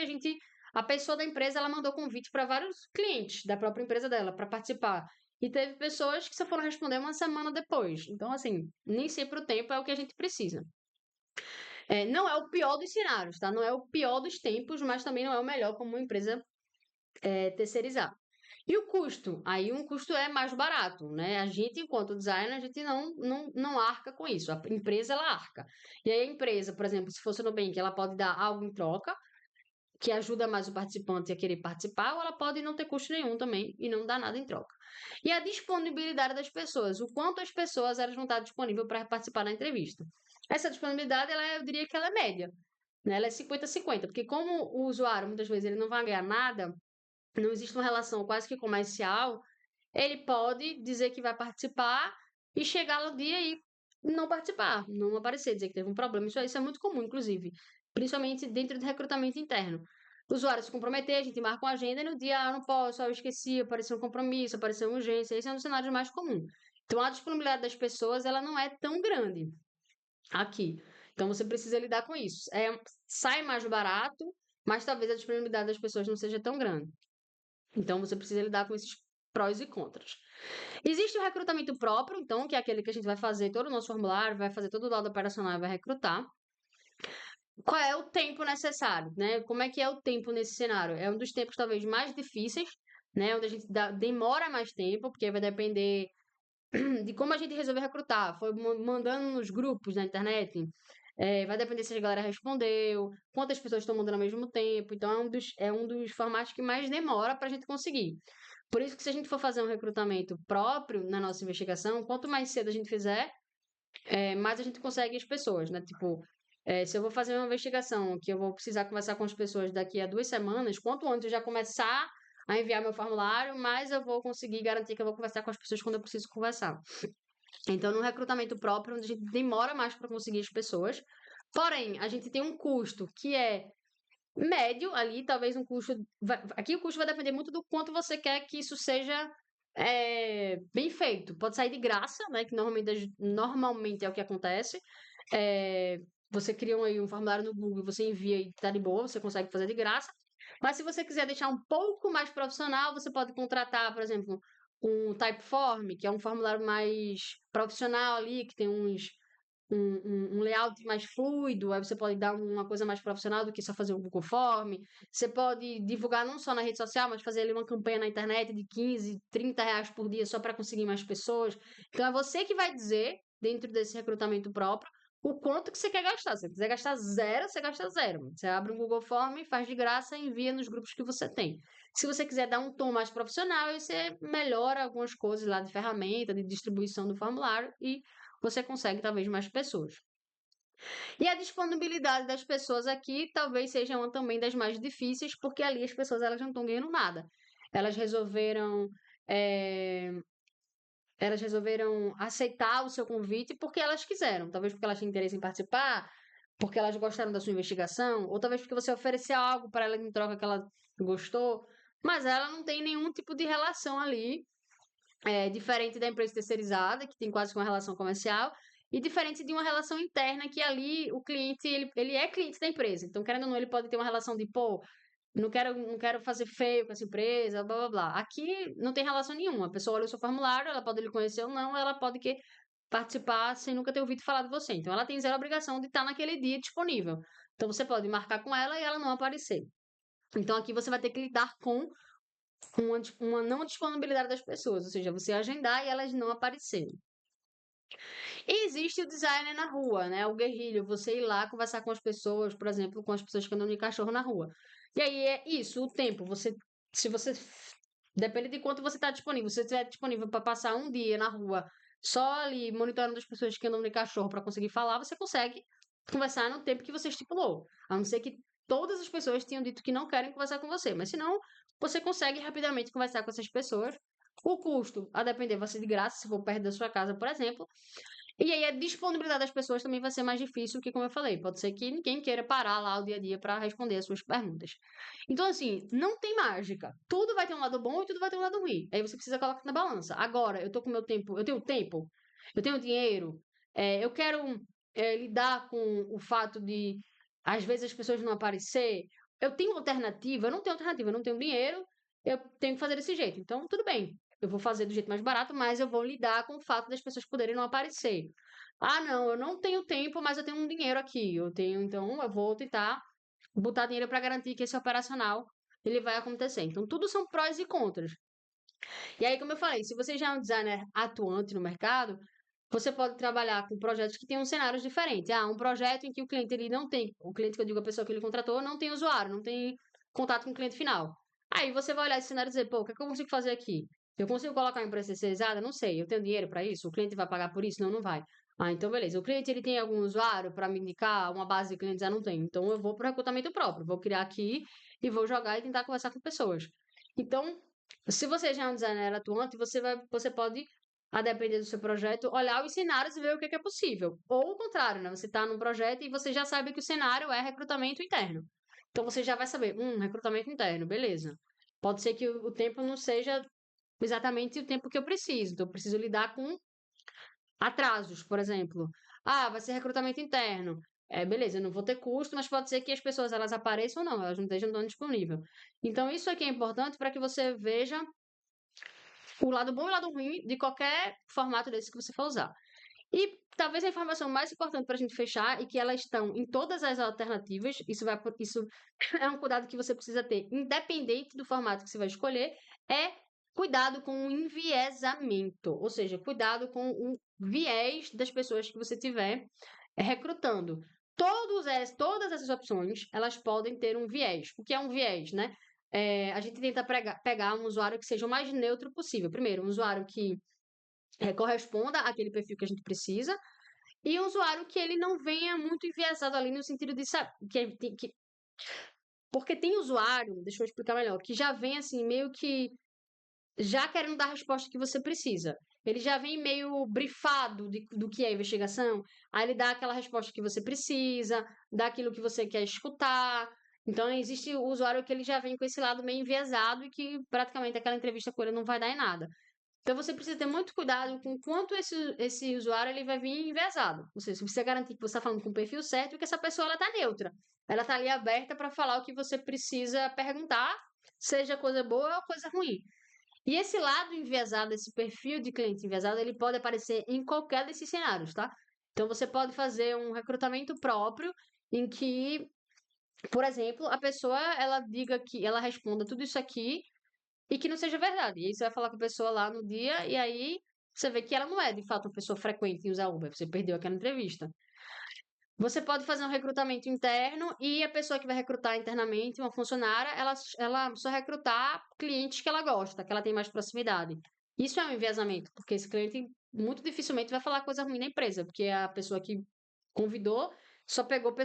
a pessoa da empresa, ela mandou convite para vários clientes da própria empresa dela para participar. E teve pessoas que só foram responder uma semana depois. Então, assim, nem sempre o tempo é o que a gente precisa. Não é o pior dos cenários, tá? Não é o pior dos tempos, mas também não é o melhor como uma empresa terceirizar. E o custo? Aí um custo é mais barato, né? A gente, enquanto designer, a gente não arca com isso. A empresa, ela arca. E aí a empresa, por exemplo, se fosse no Nubank, ela pode dar algo em troca, que ajuda mais o participante a querer participar, ou ela pode não ter custo nenhum também e não dar nada em troca. E a disponibilidade das pessoas, o quanto as pessoas elas vão estar disponíveis para participar da entrevista. Essa disponibilidade, eu diria que ela é média, né? Ela é 50-50, porque como o usuário, muitas vezes, ele não vai ganhar nada, não existe uma relação quase que comercial, ele pode dizer que vai participar e chegar no dia e não participar, não aparecer, dizer que teve um problema. Isso é muito comum, inclusive, principalmente dentro do recrutamento interno. O usuário se comprometer, a gente marca uma agenda e no dia, não posso, eu esqueci, apareceu um compromisso, apareceu uma urgência. Esse é um dos cenários mais comuns. Então, a disponibilidade das pessoas, ela não é tão grande aqui. Então, você precisa lidar com isso. Sai mais barato, mas talvez a disponibilidade das pessoas não seja tão grande. Então, você precisa lidar com esses prós e contras. Existe o recrutamento próprio, então, que é aquele que a gente vai fazer todo o nosso formulário, vai fazer todo o lado operacional e vai recrutar. Qual é o tempo necessário, né? Como é que é o tempo nesse cenário? É um dos tempos talvez mais difíceis, né? Onde a gente demora mais tempo, porque vai depender de como a gente resolver recrutar. Foi mandando nos grupos na internet, vai depender se a galera respondeu, quantas pessoas estão mandando ao mesmo tempo. Então, é um dos formatos que mais demora para a gente conseguir. Por isso que se a gente for fazer um recrutamento próprio na nossa investigação, quanto mais cedo a gente fizer, mais a gente consegue as pessoas, né? Tipo, se eu vou fazer uma investigação que eu vou precisar conversar com as pessoas daqui a 2 semanas, quanto antes eu já começar a enviar meu formulário, mais eu vou conseguir garantir que eu vou conversar com as pessoas quando eu preciso conversar. Então, no recrutamento próprio, onde a gente demora mais para conseguir as pessoas, porém, a gente tem um custo que é médio ali, talvez um custo. Aqui o custo vai depender muito do quanto você quer que isso seja bem feito. Pode sair de graça, né? Que normalmente é o que acontece. É, você cria aí um formulário no Google, você envia e tá de boa, você consegue fazer de graça. Mas se você quiser deixar um pouco mais profissional, você pode contratar, por exemplo, um Typeform, que é um formulário mais profissional ali, que tem um layout mais fluido, aí você pode dar uma coisa mais profissional do que só fazer o Google Form. Você pode divulgar não só na rede social, mas fazer ali uma campanha na internet de 15, 30 reais por dia só para conseguir mais pessoas. Então é você que vai dizer, dentro desse recrutamento próprio, o quanto que você quer gastar. Se você quiser gastar zero, você gasta zero. Você abre um Google Form, faz de graça e envia nos grupos que você tem. Se você quiser dar um tom mais profissional, aí você melhora algumas coisas lá de ferramenta, de distribuição do formulário e você consegue talvez mais pessoas. E a disponibilidade das pessoas aqui talvez seja uma também das mais difíceis, porque ali as pessoas elas não estão ganhando nada. Elas resolveram é, elas resolveram aceitar o seu convite porque elas quiseram, talvez porque elas têm interesse em participar, porque elas gostaram da sua investigação, ou talvez porque você ofereceu algo para ela em troca que ela gostou, mas ela não tem nenhum tipo de relação ali, diferente da empresa terceirizada, que tem quase que uma relação comercial, e diferente de uma relação interna, que ali o cliente, ele é cliente da empresa. Então, querendo ou não, ele pode ter uma relação de, pô, não quero fazer feio com essa empresa, blá blá blá. Aqui não tem relação nenhuma. A pessoa olha o seu formulário, ela pode lhe conhecer ou não, ela pode participar sem nunca ter ouvido falar de você. Então, ela tem zero obrigação de estar naquele dia disponível. Então, você pode marcar com ela e ela não aparecer. Então, aqui você vai ter que lidar com uma não disponibilidade das pessoas, ou seja, você agendar e elas não aparecerem. E existe o designer na rua, né? O guerrilha, você ir lá conversar com as pessoas, por exemplo, com as pessoas que andam de cachorro na rua. E aí é isso, o tempo. Se você depende de quanto você está disponível. Se você estiver disponível para passar um dia na rua só ali monitorando as pessoas que andam de cachorro para conseguir falar, você consegue conversar no tempo que você estipulou. A não ser que todas as pessoas tenham dito que não querem conversar com você, mas senão você consegue rapidamente conversar com essas pessoas. O custo, a depender, vai ser de graça, se for perto da sua casa, por exemplo. E aí a disponibilidade das pessoas também vai ser mais difícil, que como eu falei, pode ser que ninguém queira parar lá o dia a dia para responder as suas perguntas. Então, assim, não tem mágica. Tudo vai ter um lado bom e tudo vai ter um lado ruim. Aí você precisa colocar na balança. Agora, eu tô com meu tempo, eu tenho dinheiro, eu quero lidar com o fato de às vezes as pessoas não aparecer. Eu tenho alternativa, eu não tenho alternativa, eu não tenho dinheiro, eu tenho que fazer desse jeito. Então, tudo bem. Eu vou fazer do jeito mais barato, mas eu vou lidar com o fato das pessoas poderem não aparecer. Ah, não, eu não tenho tempo, mas eu tenho um dinheiro aqui. Então eu vou tentar botar dinheiro para garantir que esse operacional ele vai acontecer. Então tudo são prós e contras. E aí, como eu falei, se você já é um designer atuante no mercado, você pode trabalhar com projetos que tenham cenários diferentes. Um projeto em que o cliente ele não tem, o cliente que eu digo, a pessoa que ele contratou, não tem usuário, não tem contato com o cliente final. Aí você vai olhar esse cenário e dizer, pô, o que é que eu consigo fazer aqui? Eu consigo colocar uma empresa terceirizada? Não sei. Eu tenho dinheiro para isso? O cliente vai pagar por isso? Não, não vai. Então beleza. O cliente ele tem algum usuário para me indicar uma base de clientes? Não tem. Então eu vou para o recrutamento próprio. Vou criar aqui e vou jogar e tentar conversar com pessoas. Então, se você já é um designer atuante, você pode, a depender do seu projeto, olhar os cenários e ver o que é possível. Ou o contrário, né? Você está num projeto e você já sabe que o cenário é recrutamento interno. Então você já vai saber, recrutamento interno, beleza. Pode ser que o tempo não seja exatamente o tempo que eu preciso. Então eu preciso lidar com atrasos, por exemplo. Vai ser recrutamento interno. Beleza, eu não vou ter custo, mas pode ser que as pessoas elas apareçam ou não, elas não estejam dando disponível. Então, isso aqui é importante para que você veja o lado bom e o lado ruim de qualquer formato desse que você for usar. E talvez a informação mais importante para a gente fechar e que elas estão em todas as alternativas, isso é um cuidado que você precisa ter, independente do formato que você vai escolher, é cuidado com o enviesamento, ou seja, cuidado com o viés das pessoas que você tiver recrutando. Todas essas opções, elas podem ter um viés. O que é um viés, né? A gente tenta pegar um usuário que seja o mais neutro possível. Primeiro, um usuário que corresponda àquele perfil que a gente precisa, e um usuário que ele não venha muito enviesado ali no sentido de porque tem usuário, deixa eu explicar melhor, que já vem assim meio que já querendo dar a resposta que você precisa. Ele já vem meio brifado do que é a investigação, aí ele dá aquela resposta que você precisa, dá aquilo que você quer escutar. Então, existe o usuário que ele já vem com esse lado meio enviesado e que praticamente aquela entrevista com ele não vai dar em nada. Então, você precisa ter muito cuidado com quanto esse usuário ele vai vir enviesado. Ou seja, você precisa garantir que você está falando com o perfil certo e que essa pessoa está neutra. Ela está ali aberta para falar o que você precisa perguntar, seja coisa boa ou coisa ruim. E esse lado enviesado, esse perfil de cliente enviesado, ele pode aparecer em qualquer desses cenários, tá? Então você pode fazer um recrutamento próprio em que, por exemplo, a pessoa ela diga que ela responda tudo isso aqui e que não seja verdade. E aí você vai falar com a pessoa lá no dia e aí você vê que ela não é de fato uma pessoa frequente em usar Uber, você perdeu aquela entrevista. Você pode fazer um recrutamento interno e a pessoa que vai recrutar internamente, uma funcionária, ela só recrutar clientes que ela gosta, que ela tem mais proximidade. Isso é um enviesamento, porque esse cliente muito dificilmente vai falar coisa ruim na empresa, porque a pessoa que convidou só pegou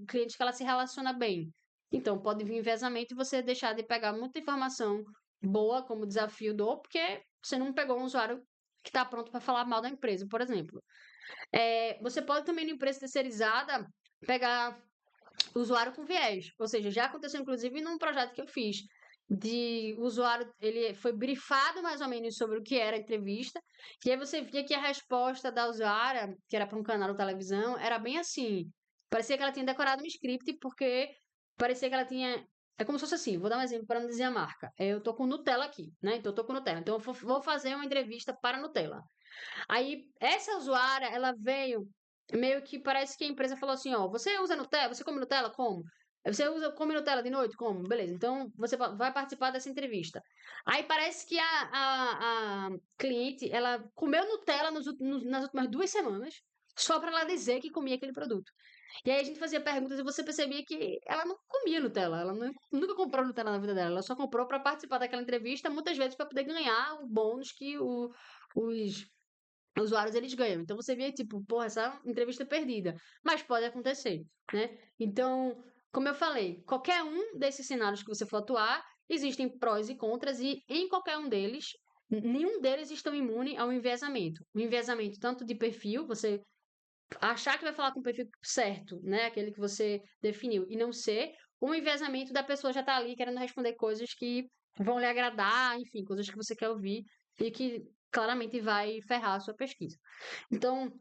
cliente que ela se relaciona bem. Então, pode vir enviesamento e você deixar de pegar muita informação boa como desafio porque você não pegou um usuário que está pronto para falar mal da empresa, por exemplo. Você pode também, na empresa terceirizada, pegar usuário com viés. Ou seja, já aconteceu, inclusive, num projeto que eu fiz. De o usuário, ele foi brifado mais ou menos sobre o que era a entrevista, e aí você via que a resposta da usuária, que era para um canal de televisão, era bem assim. Parecia que ela tinha decorado um script, porque parecia que ela tinha. É como se fosse assim, vou dar um exemplo para não dizer a marca. Eu tô com Nutella aqui, né? Então eu tô com Nutella. Então eu vou fazer uma entrevista para Nutella. Aí, essa usuária, ela veio meio que parece que a empresa falou assim, ó, você usa Nutella? Você come Nutella? Como? Come Nutella de noite? Como? Beleza, então você vai participar dessa entrevista. Aí parece que a cliente, ela comeu Nutella nas últimas 2 semanas, só para ela dizer que comia aquele produto. E aí a gente fazia perguntas e você percebia que ela não comia Nutella, ela nunca comprou Nutella na vida dela, ela só comprou para participar daquela entrevista, muitas vezes para poder ganhar o bônus que os usuários eles ganham. Então você vê, tipo, porra, essa entrevista é perdida. Mas pode acontecer, né? Então, como eu falei, qualquer um desses cenários que você for atuar, existem prós e contras, e em qualquer um deles, nenhum deles estão imune ao enviesamento. O enviesamento tanto de perfil, você achar que vai falar com o perfil certo, né? Aquele que você definiu, e não ser, o enviesamento da pessoa já tá ali querendo responder coisas que vão lhe agradar, enfim, coisas que você quer ouvir e que claramente vai ferrar a sua pesquisa. Então,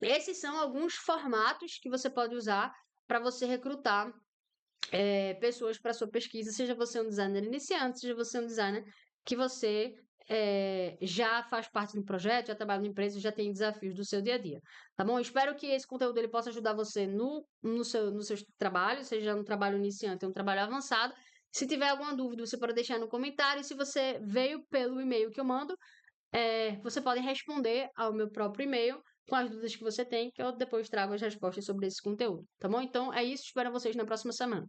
esses são alguns formatos que você pode usar para você recrutar pessoas para sua pesquisa, seja você um designer iniciante, seja você um designer que você já faz parte do projeto, já trabalha na empresa, já tem desafios do seu dia a dia, tá bom? Espero que esse conteúdo ele possa ajudar você no seu trabalho, seja um trabalho iniciante ou um trabalho avançado, Se tiver alguma dúvida, você pode deixar no comentário. E se você veio pelo e-mail que eu mando, você pode responder ao meu próprio e-mail com as dúvidas que você tem, que eu depois trago as respostas sobre esse conteúdo, tá bom? Então é isso, espero vocês na próxima semana.